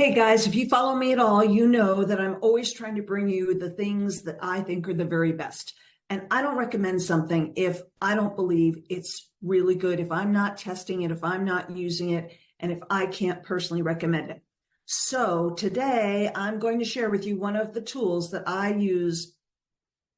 Hey guys, if you follow me at all, you know that I'm always trying to bring you the things that I think are the very best. And I don't recommend something if I don't believe it's really good, if I'm not testing it, if I'm not using it, and if I can't personally recommend it. So today I'm going to share with you one of the tools that I use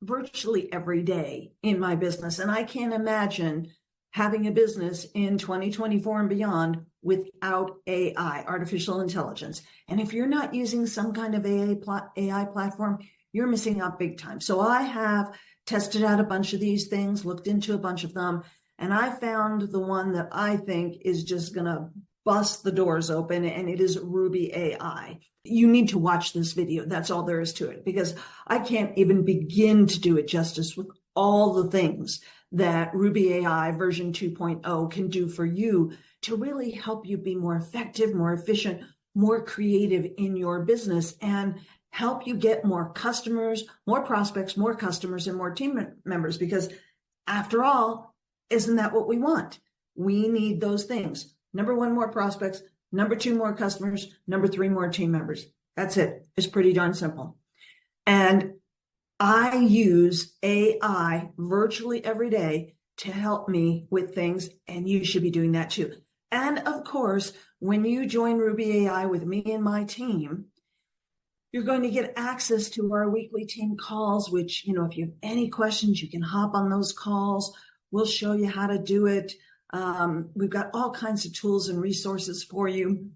virtually every day in my business. And I can't imagine having a business in 2024 and beyond without AI, artificial intelligence. And if you're not using some kind of AI platform, you're missing out big time. So I have tested out a bunch of these things, looked into a bunch of them, and I found the one that I think is just going to bust the doors open, and it is RubiAI. You need to watch this video. That's all there is to it, because I can't even begin to do it justice with all the things that RubiAI version 2.0 can do for you to really help you be more effective, more efficient, more creative in your business, and help you get more customers, more prospects, more customers, and more team members. Because after all, isn't that what we want? We need those things. Number one, more prospects. Number two, more customers. Number three, more team members. That's it. It's pretty darn simple. And I use AI virtually every day to help me with things, and you should be doing that too. And of course, when you join RubiAI with me and my team, you're going to get access to our weekly team calls, which, if you have any questions, you can hop on those calls. We'll show you how to do it. We've got all kinds of tools and resources for you.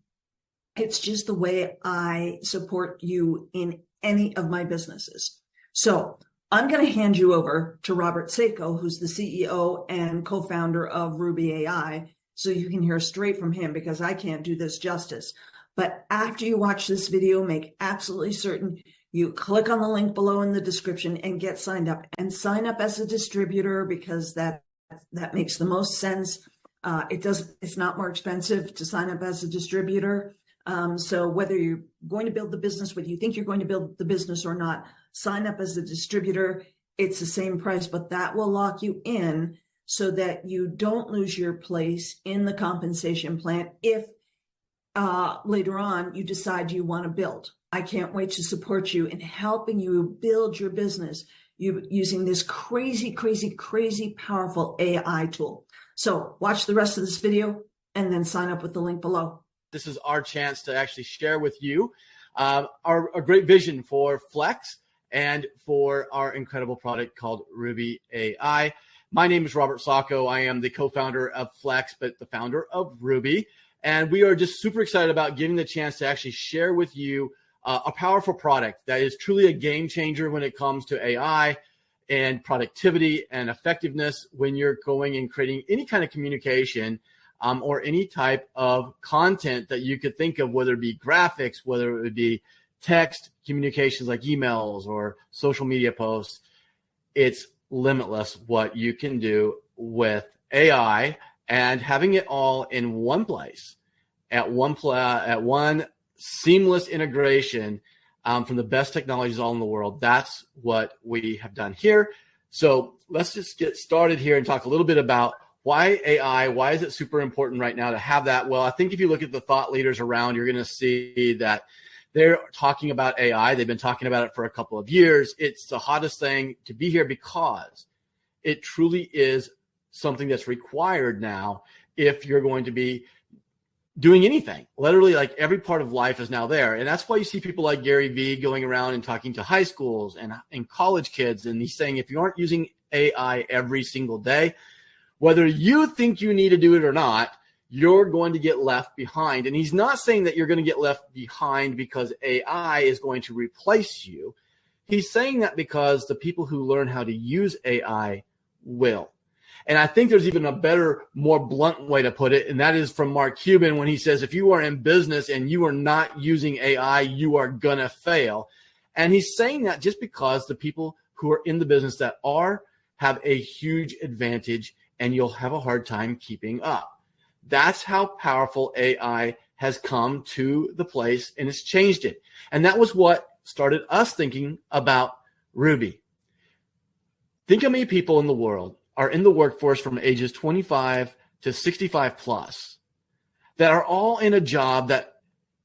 It's just the way I support you in any of my businesses. So I'm going to hand you over to Robert Sacco, who's the CEO and co-founder of RubiAI, so you can hear straight from him, because I can't do this justice. But after you watch this video, make absolutely certain you click on the link below in the description and get signed up. And sign up as a distributor, because that makes the most sense. It's not more expensive to sign up as a distributor. So whether you're going to build the business, whether you think you're going to build the business or not, sign up as a distributor. It's the same price, but that will lock you in so that you don't lose your place in the compensation plan if later on you decide you want to build. I can't wait to support you in helping you build your business using this crazy, crazy, crazy powerful AI tool. So watch the rest of this video and then sign up with the link below. This is our chance to actually share with you our great vision for Flex and for our incredible product called RubiAI. My name is Robert Sacco. I am the co-founder of Flex, but the founder of Rubi. And we are just super excited about giving the chance to actually share with you a powerful product that is truly a game changer when it comes to AI and productivity and effectiveness when you're going and creating any kind of communication or any type of content that you could think of, whether it be graphics, whether it would be text communications like emails or social media posts. It's limitless what you can do with AI, and having it all in one place at one seamless integration from the best technologies all in the world. That's what we have done here. So let's just get started here and talk a little bit about why AI, why is it super important right now to have that? Well, I think if you look at the thought leaders around, you're going to see that they're talking about AI. They've been talking about it for a couple of years. It's the hottest thing to be here because it truly is something that's required now if you're going to be doing anything. Literally, like every part of life is now there. And that's why you see people like Gary Vee going around and talking to high schools and college kids. And he's saying, if you aren't using AI every single day, whether you think you need to do it or not, you're going to get left behind. And he's not saying that you're going to get left behind because AI is going to replace you. He's saying that because the people who learn how to use AI will. And I think there's even a better, more blunt way to put it, and that is from Mark Cuban when he says, if you are in business and you are not using AI, you are going to fail. And he's saying that just because the people who are in the business that have a huge advantage, and you'll have a hard time keeping up. That's how powerful AI has come to the place, and it's changed it. And that was what started us thinking about Rubi. Think how many people in the world are in the workforce from ages 25 to 65 plus that are all in a job that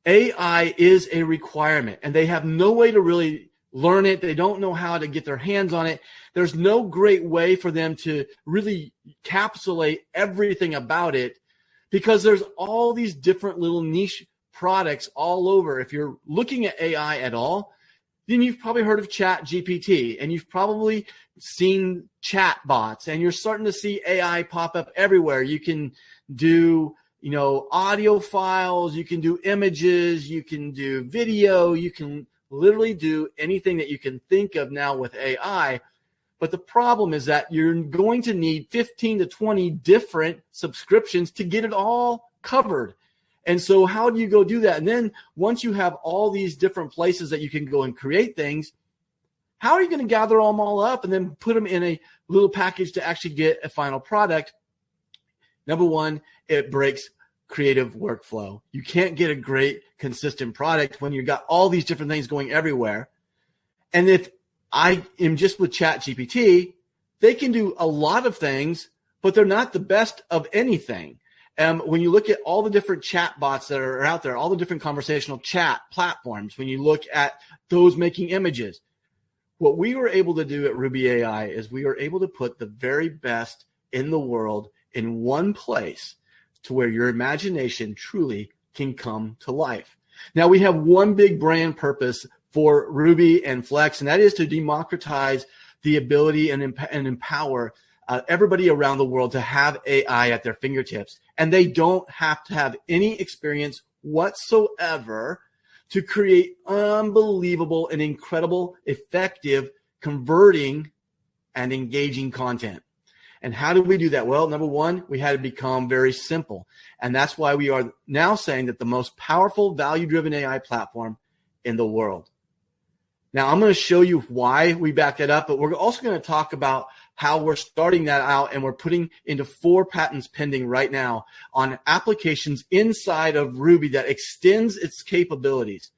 AI is a requirement, and they have no way to really learn it. They don't know how to get their hands on it. There's no great way for them to really encapsulate everything about it, because there's all these different little niche products all over. If you're looking at AI at all, then you've probably heard of Chat GPT, and you've probably seen chat bots, and you're starting to see AI pop up everywhere. You can do, audio files, you can do images, you can do video, you can literally do anything that you can think of now with AI. But the problem is that you're going to need 15 to 20 different subscriptions to get it all covered. And so how do you go do that? And then once you have all these different places that you can go and create things, how are you going to gather them all up and then put them in a little package to actually get a final product? Number one, it breaks creative workflow. You can't get a great, consistent product when you've got all these different things going everywhere. And if I am just with ChatGPT, they can do a lot of things, but they're not the best of anything. When you look at all the different chat bots that are out there, all the different conversational chat platforms, when you look at those making images, what we were able to do at RubiAI is we were able to put the very best in the world in one place to where your imagination truly can come to life. Now, we have one big brand purpose for Ruby and Flex, and that is to democratize the ability and empower everybody around the world to have AI at their fingertips. And they don't have to have any experience whatsoever to create unbelievable and incredible, effective, converting, and engaging content. And how do we do that? Well, number one, we had to become very simple. And that's why we are now saying that the most powerful, value-driven AI platform in the world. Now, I'm going to show you why we back that up, but we're also going to talk about how we're starting that out, and we're putting into 4 patents pending right now on applications inside of Ruby that extends its capabilities.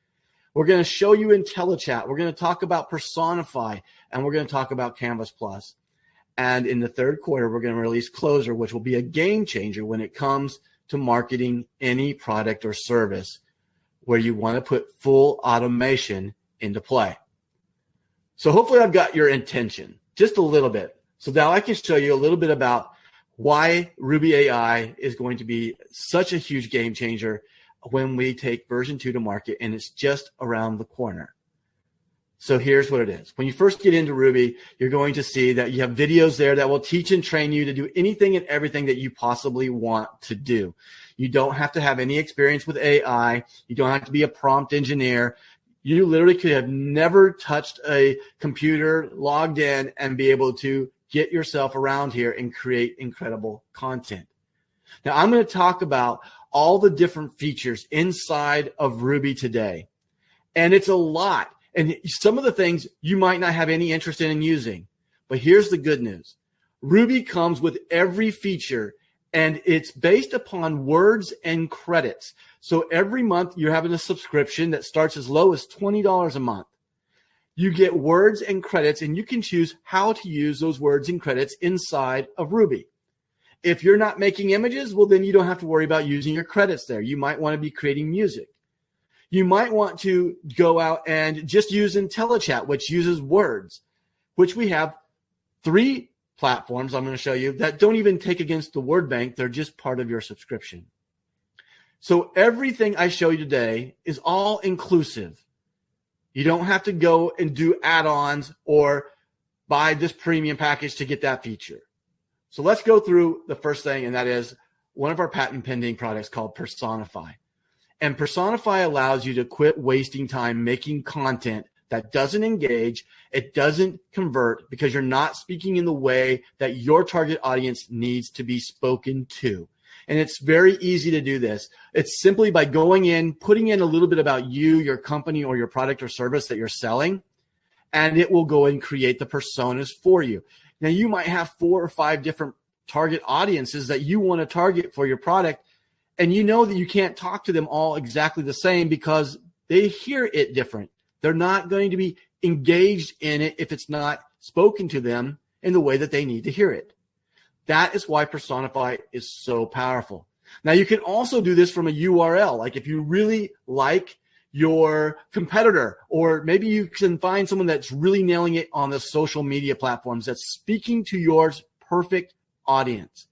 We're going to show you IntelliChat. We're going to talk about Personify, and we're going to talk about Canvas Plus. And in the third quarter, we're going to release Closer, which will be a game changer when it comes to marketing any product or service where you want to put full automation into play. So hopefully I've got your intention just a little bit. So now I can show you a little bit about why RubiAI is going to be such a huge game changer when we take version 2 to market, and it's just around the corner. So here's what it is. When you first get into Ruby, you're going to see that you have videos there that will teach and train you to do anything and everything that you possibly want to do. You don't have to have any experience with AI. You don't have to be a prompt engineer. You literally could have never touched a computer, logged in, and be able to get yourself around here and create incredible content. Now, I'm going to talk about all the different features inside of Ruby today. And it's a lot. And some of the things you might not have any interest in using. But here's the good news. Ruby comes with every feature, and it's based upon words and credits. So every month you're having a subscription that starts as low as $20 a month. You get words and credits, and you can choose how to use those words and credits inside of Ruby. If you're not making images, well, then you don't have to worry about using your credits there. You might want to be creating music. You might want to go out and just use IntelliChat, which uses words, which we have 3 platforms I'm going to show you that don't even take against the word bank. They're just part of your subscription. So everything I show you today is all inclusive. You don't have to go and do add-ons or buy this premium package to get that feature. So let's go through the first thing, and that is one of our patent pending products called Personify. And Personify allows you to quit wasting time making content that doesn't engage, it doesn't convert, because you're not speaking in the way that your target audience needs to be spoken to. And it's very easy to do this. It's simply by going in, putting in a little bit about you, your company, or your product or service that you're selling, and it will go and create the personas for you. Now, you might have 4 or 5 different target audiences that you want to target for your product, and you know that you can't talk to them all exactly the same because they hear it different. They're not going to be engaged in it if it's not spoken to them in the way that they need to hear it. That is why Personify is so powerful. Now, you can also do this from a URL. Like if you really like your competitor, or maybe you can find someone that's really nailing it on the social media platforms that's speaking to your perfect audience.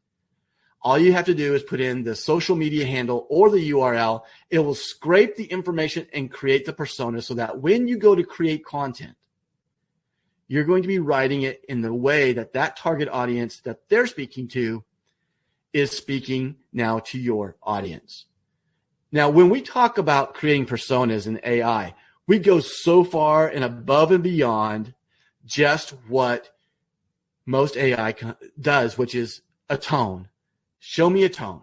All you have to do is put in the social media handle or the URL. It will scrape the information and create the persona so that when you go to create content, you're going to be writing it in the way that that target audience that they're speaking to is speaking now to your audience. Now, when we talk about creating personas in AI, we go so far and above and beyond just what most AI does, which is a tone. Show me a tone.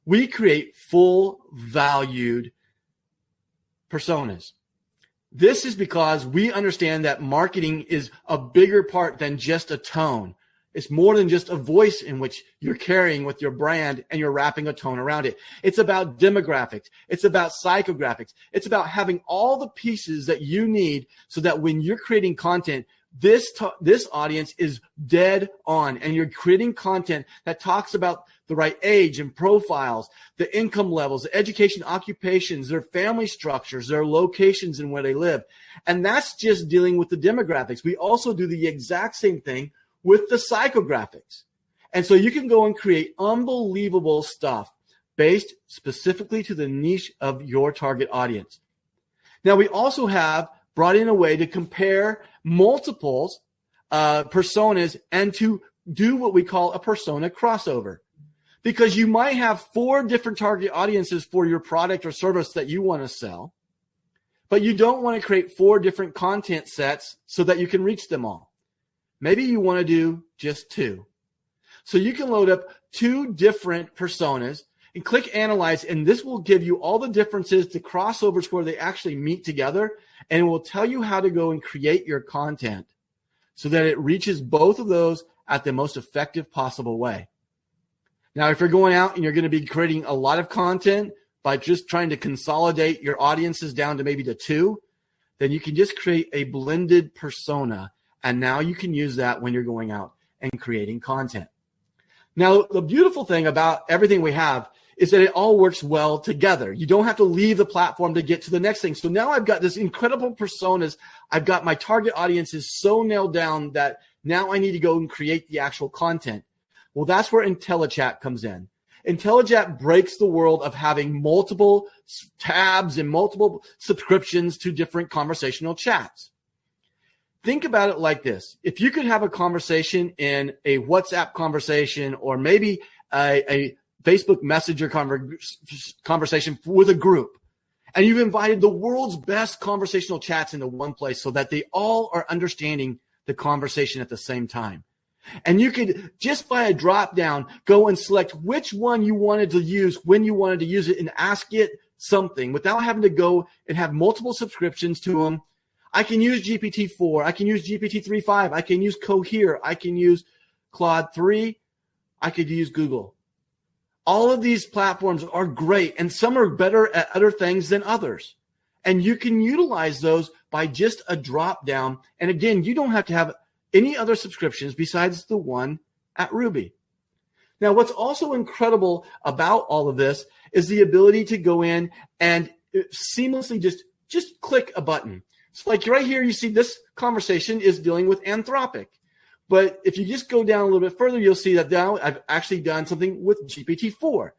We create full valued personas. This is because we understand that marketing is a bigger part than just a tone. It's more than just a voice in which you're carrying with your brand and you're wrapping a tone around it. It's about demographics. It's about psychographics. It's about having all the pieces that you need so that when you're creating content, this audience is dead on, and you're creating content that talks about the right age and profiles, the income levels, the education, occupations, their family structures, their locations and where they live. And that's just dealing with the demographics. We also do the exact same thing with the psychographics. And so you can go and create unbelievable stuff based specifically to the niche of your target audience. Now, we also have brought in a way to compare multiples personas and to do what we call a persona crossover. Because you might have 4 different target audiences for your product or service that you want to sell, but you don't want to create 4 different content sets so that you can reach them all. Maybe you want to do just 2. So you can load up 2 different personas and click Analyze, and this will give you all the differences, the crossovers where they actually meet together, and it will tell you how to go and create your content so that it reaches both of those at the most effective possible way. Now, if you're going out and you're going to be creating a lot of content by just trying to consolidate your audiences down to maybe to 2, then you can just create a blended persona, and now you can use that when you're going out and creating content. Now, the beautiful thing about everything we have is that it all works well together. You don't have to leave the platform to get to the next thing. So now I've got this incredible personas. I've got my target audiences so nailed down that now I need to go and create the actual content. Well, that's where IntelliChat comes in. IntelliChat breaks the world of having multiple tabs and multiple subscriptions to different conversational chats. Think about it like this. If you could have a conversation in a WhatsApp conversation or maybe a Facebook Messenger conversation with a group, and you've invited the world's best conversational chats into one place so that they all are understanding the conversation at the same time. And you could, just by a drop down, go and select which one you wanted to use when you wanted to use it and ask it something without having to go and have multiple subscriptions to them. I can use GPT-4. I can use GPT-3.5. I can use Cohere. I can use Claude 3. I could use Google. All of these platforms are great, and some are better at other things than others. And you can utilize those by just a drop down. And again, you don't have to have any other subscriptions besides the one at Rubi. Now, what's also incredible about all of this is the ability to go in and seamlessly just click a button. So like right here, you see this conversation is dealing with Anthropic. But if you just go down a little bit further, you'll see that now I've actually done something with GPT-4.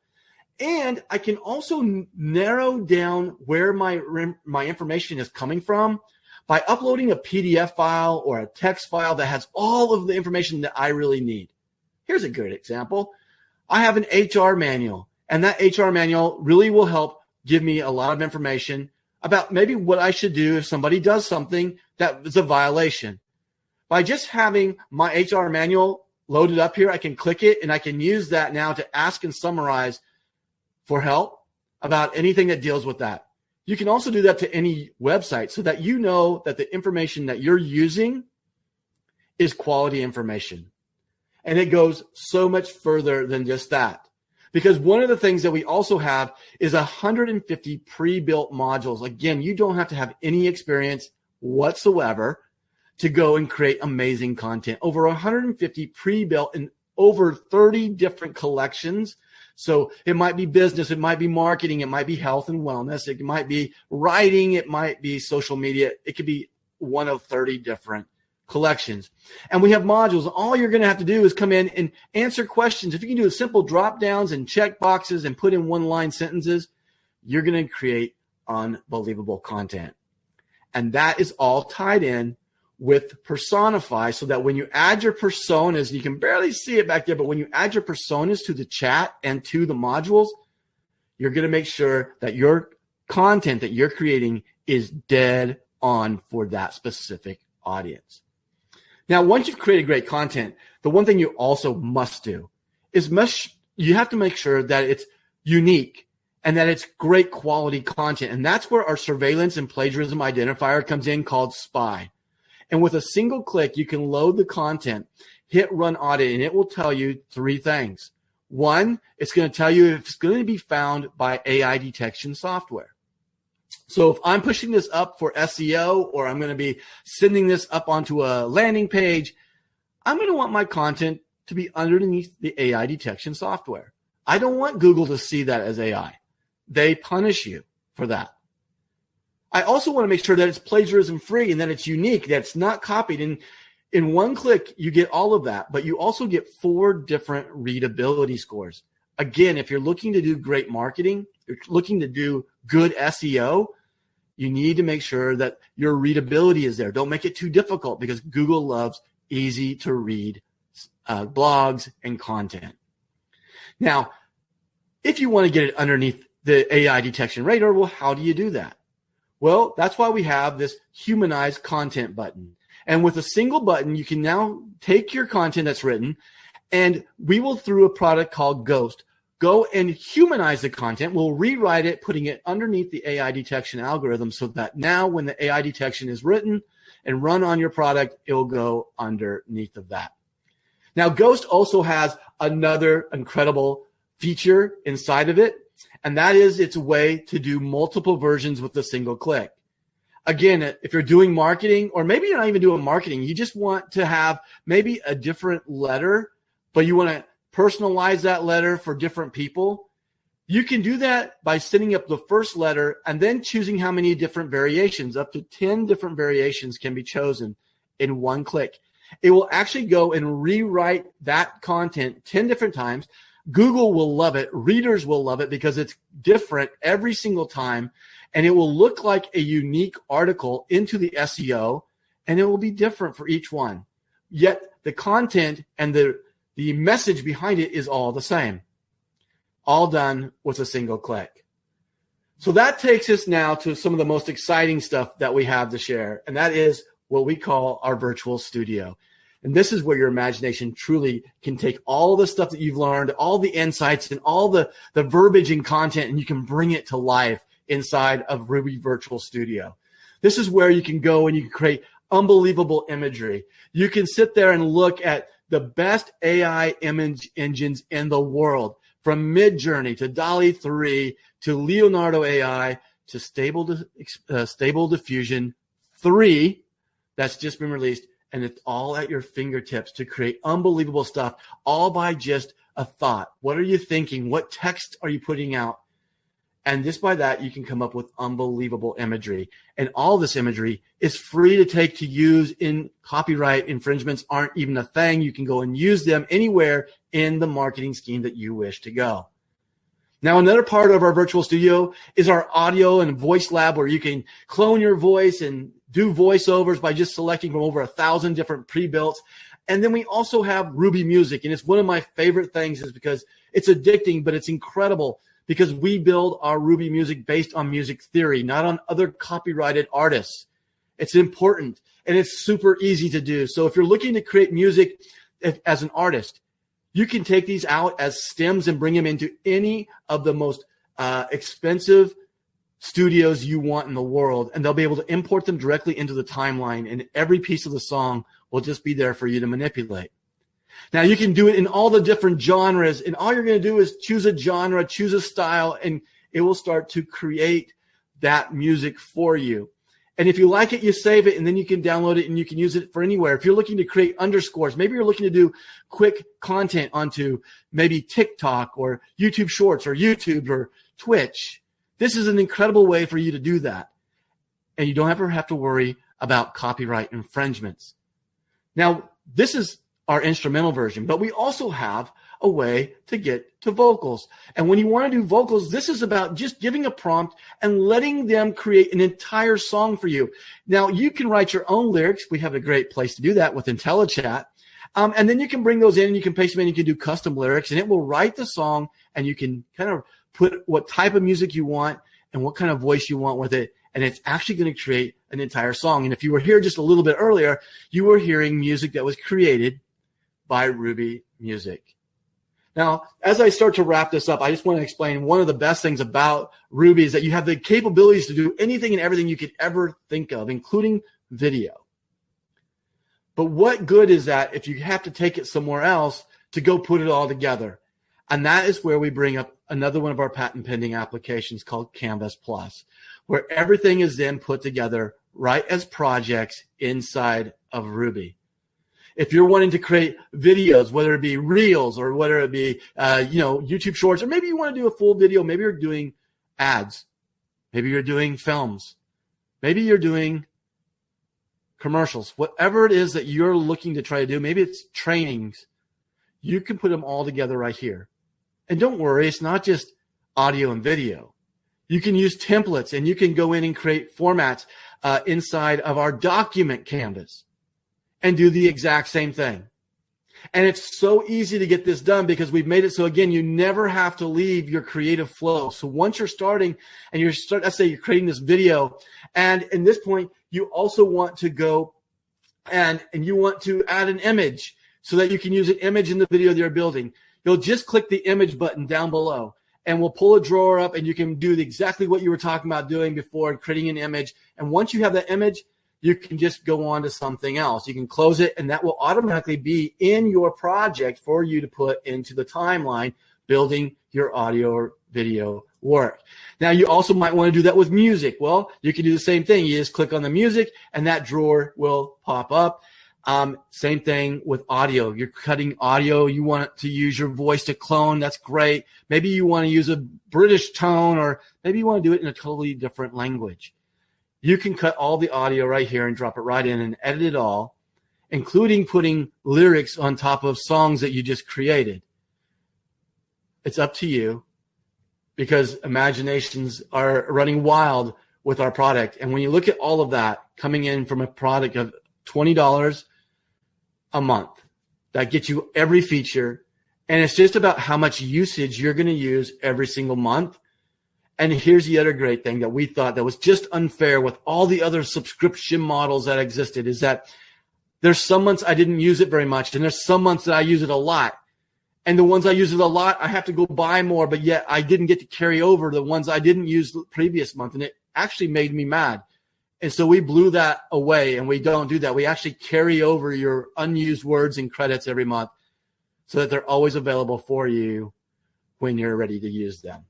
And I can also narrow down where my information is coming from by uploading a PDF file or a text file that has all of the information that I really need. Here's a good example. I have an HR manual, and that HR manual really will help give me a lot of information about maybe what I should do if somebody does something that is a violation. By just having my HR manual loaded up here, I can click it and I can use that now to ask and summarize for help about anything that deals with that. You can also do that to any website so that you know that the information that you're using is quality information. And it goes so much further than just that. Because one of the things that we also have is 150 pre-built modules. Again, you don't have to have any experience whatsoever to go and create amazing content. Over 150 pre-built in over 30 different collections So it might be business, it might be marketing, it might be health and wellness, it might be writing, it might be social media. It could be one of 30 different collections. And we have modules. All you're going to have to do is come in and answer questions. If you can do simple drop downs and check boxes and put in one-line sentences, you're going to create unbelievable content. And that is all tied in with Personify, so that when you add your personas, you can barely see it back there, but when you add your personas to the chat and to the modules, you're going to make sure that your content that you're creating is dead on for that specific audience. Now, once you've created great content, the one thing you also must do is you have to make sure that it's unique and that it's great quality content. And that's where our surveillance and plagiarism identifier comes in, called SPY. And with a single click, you can load the content, hit run audit, and it will tell you 3 things. 1, it's going to tell you if it's going to be found by AI detection software. So if I'm pushing this up for SEO, or I'm going to be sending this up onto a landing page, I'm going to want my content to be underneath the AI detection software. I don't want Google to see that as AI. They punish you for that. I also want to make sure that it's plagiarism free and that it's unique, that it's not copied. And in one click, you get all of that, but you also get 4 different readability scores. Again, if you're looking to do great marketing, you're looking to do good SEO, you need to make sure that your readability is there. Don't make it too difficult, because Google loves easy to read blogs and content. Now, if you want to get it underneath the AI detection radar, well, how do you do that? Well, that's why we have this humanized content button. And with a single button, you can now take your content that's written, and we will, through a product called Ghost, go and humanize the content. We'll rewrite it, putting it underneath the AI detection algorithm, so that now when the AI detection is written and run on your product, it will go underneath of that. Now, Ghost also has another incredible feature inside of it, and that is its way to do multiple versions with a single click. Again, if you're doing marketing, or maybe you're not even doing marketing, you just want to have maybe a different letter, but you want to personalize that letter for different people, you can do that by setting up the first letter and then choosing how many different variations. Up to 10 different variations can be chosen in one click. It will actually go and rewrite that content 10 different times. Google will love it. Readers will love it, because it's different every single time, and it will look like a unique article into the SEO, and it will be different for each one. Yet the content and the message behind it is all the same, all done with a single click. So that takes us now to some of the most exciting stuff that we have to share, and that is what we call our virtual studio. And this is where your imagination truly can take all the stuff that you've learned, all the insights and all the verbiage and content, and you can bring it to life inside of Rubi Virtual Studio. This is where you can go and you can create unbelievable imagery. You can sit there and look at the best AI image engines in the world, from Midjourney to DALL-E 3 to Leonardo AI to Stable Diffusion 3 that's just been released. And it's all at your fingertips to create unbelievable stuff, all by just a thought. What are you thinking? What text are you putting out? And just by that, you can come up with unbelievable imagery. And all this imagery is free to take to use. In copyright infringements aren't even a thing. You can go and use them anywhere in the marketing scheme that you wish to go. Now, another part of our virtual studio is our audio and voice lab, where you can clone your voice and do voiceovers by just selecting from over 1,000 different pre-built. And then we also have Rubi Music. And it's one of my favorite things, is because it's addicting, but it's incredible, because we build our Rubi Music based on music theory, not on other copyrighted artists. It's important, and it's super easy to do. So if you're looking to create music as an artist, you can take these out as stems and bring them into any of the most expensive studios you want in the world, and they'll be able to import them directly into the timeline, and every piece of the song will just be there for you to manipulate. Now, you can do it in all the different genres, and all you're going to do is choose a genre, choose a style, and it will start to create that music for you. And if you like it, you save it, and then you can download it and you can use it for anywhere. If you're looking to create underscores, maybe you're looking to do quick content onto maybe TikTok or YouTube Shorts or YouTube or Twitch, this is an incredible way for you to do that. And you don't ever have to worry about copyright infringements. Now, this is our instrumental version, but we also have a way to get to vocals. And when you want to do vocals, this is about just giving a prompt and letting them create an entire song for you. Now, you can write your own lyrics. We have a great place to do that with IntelliChat. And then you can bring those in and you can paste them in. You can do custom lyrics and it will write the song, and you can kind of put what type of music you want and what kind of voice you want with it. And it's actually going to create an entire song. And if you were here just a little bit earlier, you were hearing music that was created by Ruby Music. Now, as I start to wrap this up, I just want to explain one of the best things about Ruby is that you have the capabilities to do anything and everything you could ever think of, including video. But what good is that if you have to take it somewhere else to go put it all together? And that is where we bring up another one of our patent pending applications called Canvas Plus, where everything is then put together right as projects inside of Ruby. If you're wanting to create videos, whether it be Reels or whether it be YouTube Shorts, or maybe you want to do a full video, maybe you're doing ads, maybe you're doing films, maybe you're doing commercials, whatever it is that you're looking to try to do, maybe it's trainings, you can put them all together right here. And don't worry, it's not just audio and video. You can use templates and you can go in and create formats inside of our document canvas and do the exact same thing. And it's so easy to get this done because we've made it so, again, you never have to leave your creative flow. So once you're starting and let's say you're creating this video, and in this point, you also want to go and you want to add an image so that you can use an image in the video that you're building. You'll just click the image button down below and we'll pull a drawer up and you can do exactly what you were talking about doing before, creating an image. And once you have that image, you can just go on to something else. You can close it, and that will automatically be in your project for you to put into the timeline, building your audio or video work. Now, you also might want to do that with music. Well, you can do the same thing. You just click on the music, and that drawer will pop up. Same thing with audio. You're cutting audio. You want to use your voice to clone. That's great. Maybe you want to use a British tone, or maybe you want to do it in a totally different language. You can cut all the audio right here and drop it right in and edit it all, including putting lyrics on top of songs that you just created. It's up to you because imaginations are running wild with our product. And when you look at all of that coming in from a product of $20 a month, that gets you every feature. And it's just about how much usage you're going to use every single month. And here's the other great thing that we thought that was just unfair with all the other subscription models that existed is that there's some months I didn't use it very much, and there's some months that I use it a lot. And the ones I use it a lot, I have to go buy more, but yet I didn't get to carry over the ones I didn't use the previous month, and it actually made me mad. And so we blew that away, and we don't do that. We actually carry over your unused words and credits every month so that they're always available for you when you're ready to use them.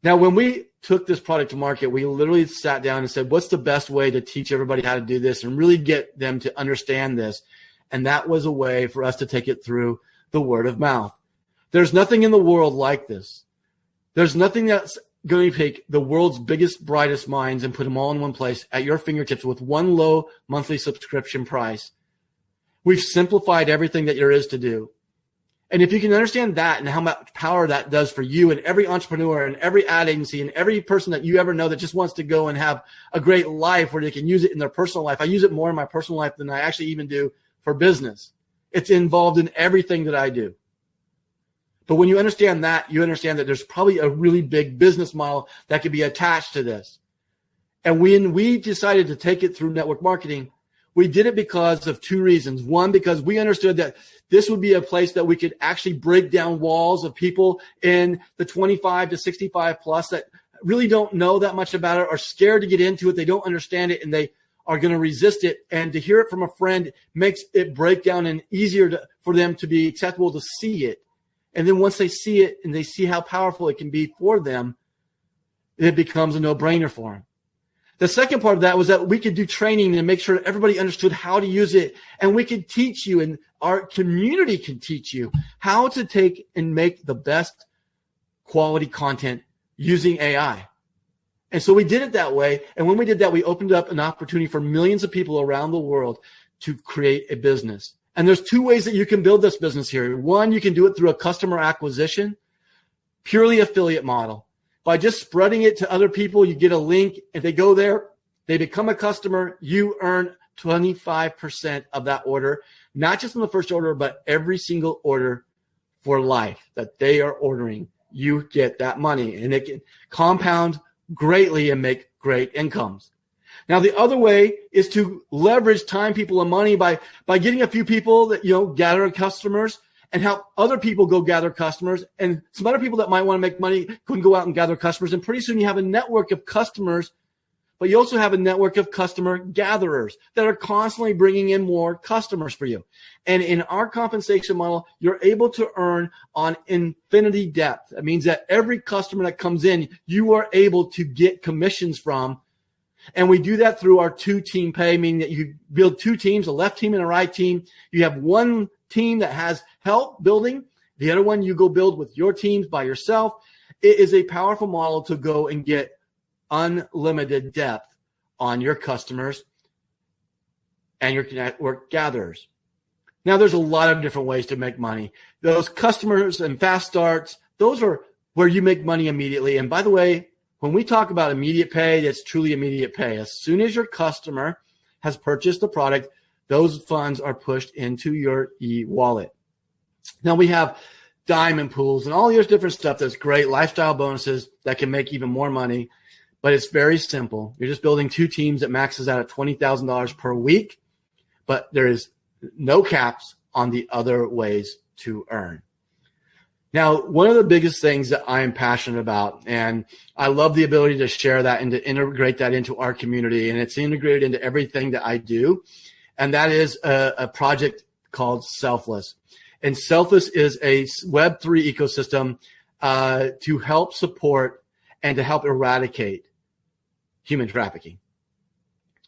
Now, when we took this product to market, we literally sat down and said, what's the best way to teach everybody how to do this and really get them to understand this? And that was a way for us to take it through the word of mouth. There's nothing in the world like this. There's nothing that's going to take the world's biggest, brightest minds and put them all in one place at your fingertips with one low monthly subscription price. We've simplified everything that there is to do. And if you can understand that and how much power that does for you and every entrepreneur and every ad agency and every person that you ever know that just wants to go and have a great life where they can use it in their personal life. I use it more in my personal life than I actually even do for business. It's involved in everything that I do. But when you understand that, you understand that there's probably a really big business model that could be attached to this. And when we decided to take it through network marketing, we did it because of two reasons. One, because we understood that this would be a place that we could actually break down walls of people in the 25 to 65 plus that really don't know that much about it, are scared to get into it. They don't understand it, and they are going to resist it. And to hear it from a friend makes it break down and easier for them to be acceptable to see it. And then once they see it and they see how powerful it can be for them, it becomes a no-brainer for them. The second part of that was that we could do training and make sure everybody understood how to use it. And we could teach you, and our community can teach you how to take and make the best quality content using AI. And so we did it that way. And when we did that, we opened up an opportunity for millions of people around the world to create a business. And there's two ways that you can build this business here. One, you can do it through a customer acquisition, purely affiliate model. By just spreading it to other people, you get a link. If they go there, they become a customer, you earn 25% of that order, not just on the first order, but every single order for life that they are ordering. You get that money, and it can compound greatly and make great incomes. Now, the other way is to leverage time, people, and money by getting a few people that, gather customers and help other people go gather customers. And some other people that might want to make money can go out and gather customers. And pretty soon you have a network of customers, but you also have a network of customer gatherers that are constantly bringing in more customers for you. And in our compensation model, you're able to earn on infinity depth. That means that every customer that comes in, you are able to get commissions from. And we do that through our 2-team pay, meaning that you build 2 teams, a left team and a right team. You have one team that has help building. The other one you go build with your teams by yourself. It is a powerful model to go and get unlimited depth on your customers and your network gatherers. Now, there's a lot of different ways to make money. Those customers and fast starts, those are where you make money immediately. And by the way, when we talk about immediate pay, it's truly immediate pay. As soon as your customer has purchased the product, those funds are pushed into your e-wallet. Now, we have diamond pools and all these different stuff that's great, lifestyle bonuses that can make even more money, but it's very simple. You're just building 2 teams that maxes out at $20,000 per week, but there is no caps on the other ways to earn. Now, one of the biggest things that I am passionate about, and I love the ability to share that and to integrate that into our community, and it's integrated into everything that I do, and that is a project called Selfless. And Selfless is a Web3 ecosystem to help support and to help eradicate human trafficking.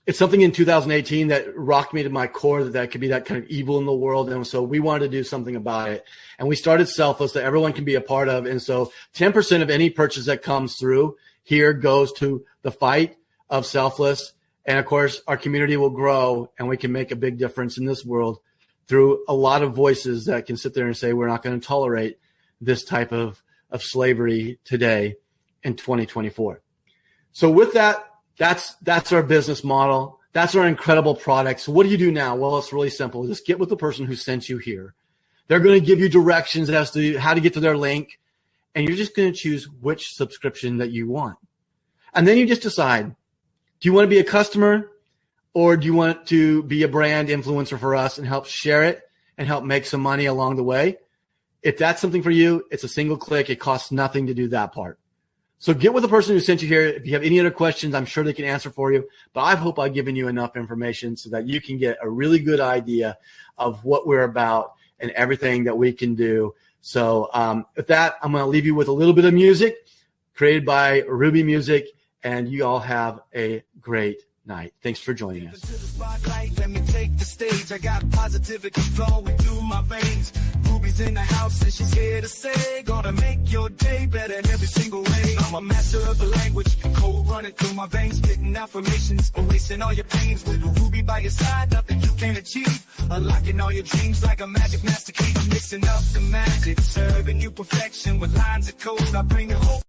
It's something in 2018 that rocked me to my core that could be that kind of evil in the world. And so we wanted to do something about it. And we started Selfless that everyone can be a part of. And so 10% of any purchase that comes through here goes to the fight of Selfless. And of course, our community will grow and we can make a big difference in this world through a lot of voices that can sit there and say, we're not going to tolerate this type of slavery today in 2024. So with that, that's our business model. That's our incredible product. So what do you do now? Well, it's really simple. Just get with the person who sent you here. They're going to give you directions as to how to get to their link. And you're just going to choose which subscription that you want. And then you just decide, do you want to be a customer or do you want to be a brand influencer for us and help share it and help make some money along the way? If that's something for you, it's a single click. It costs nothing to do that part. So get with the person who sent you here. If you have any other questions, I'm sure they can answer for you. But I hope I've given you enough information so that you can get a really good idea of what we're about and everything that we can do. So with that, I'm going to leave you with a little bit of music created by Ruby Music. And you all have a great night. Thanks for joining us. Let me take the stage. I got positivity flowing through my veins. Ruby's in the house and she's here to say, gonna make your day better in every single way. I'm a master of the language, cold running through my veins, spitting affirmations, erasing all your pains. With Ruby by your side, nothing you can't achieve. Unlocking all your dreams like a magic master key. Mixing up the magic, serving you perfection with lines of code. I bring you hope.